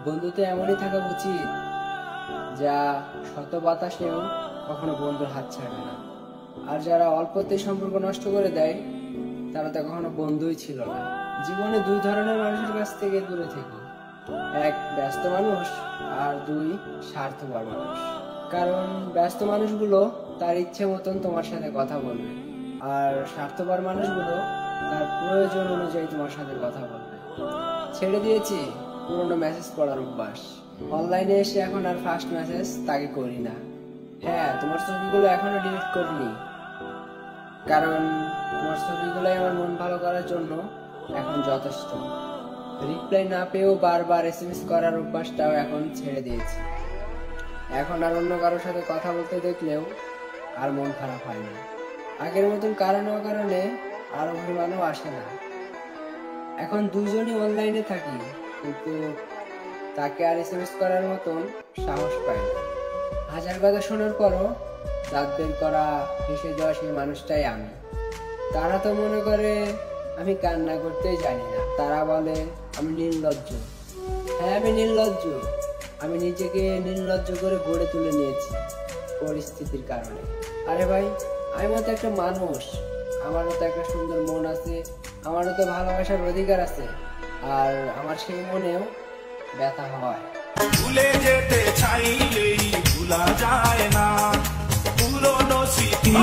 বন্ধুতে এমনই থাকা উচিত যা শত বাতাসেও কখনো বন্ধুর হাত ছাড়বে না। আর যারা অল্পতেই সম্পর্ক নষ্ট করে দেয় তারা তো কখনো বন্ধুই ছিল না। জীবনে দুই ধরনের মানুষের কাছ থেকে দূরে থেকো, এক ব্যস্ত মানুষ আর দুই স্বার্থপর মানুষ। কারণ ব্যস্ত মানুষগুলো তার ইচ্ছে মতন তোমার সাথে কথা বলবে, আর স্বার্থপর মানুষগুলো তার প্রয়োজন অনুযায়ী তোমার সাথে কথা বলবে। ছেড়ে দিয়েছি পুরোনো মেসেজ পড়ার অভ্যাস। অনলাইনে এসে এখন আর ফার্স্ট মেসেজ তাকে করি না। হ্যাঁ, তোমার ছবিগুলো এখনো ডিলিট করিনি, কারণ তোমার ছবিগুলোই আমার মন ভালো করার জন্য এখন যথেষ্ট। রিপ্লাই না পেয়েও বারবার এসএমএস করার অভ্যাসটাও এখন ছেড়ে দিয়েছি। এখন আর অন্য কারোর সাথে কথা বলতে দেখলেও আর মন খারাপ হয় না। আগের মতন কারণে অকারণে আর অভিমানও আসে না। এখন দুজনই অনলাইনে থাকি, কিন্তু তাকে আর এসএমএস করার মতন সাহস পাই না। হাজার কথা শোনার পরও দাঁত বের করা হেসে যাওয়া সেই মানুষটাই আমি। তারা তো মনে করে আমি কান্না করতেই জানি না। তারা বলে আমি নির্লজ্জ। হ্যাঁ, আমি নির্লজ্জ। আমি নিজেকে নির্লজ্জ করে গড়ে তুলে নিয়েছি পরিস্থিতির কারণে। আরে ভাই, আমি মতো একটা মানুষ, আমারও তো একটা সুন্দর মন আছে, আমারও তো ভালোবাসার অধিকার আছে, আর আমার সেই মনেও ব্যথা হয়। ভুলে যেতে চাইলেই ভুলা যায় না পুরনো স্মৃতি।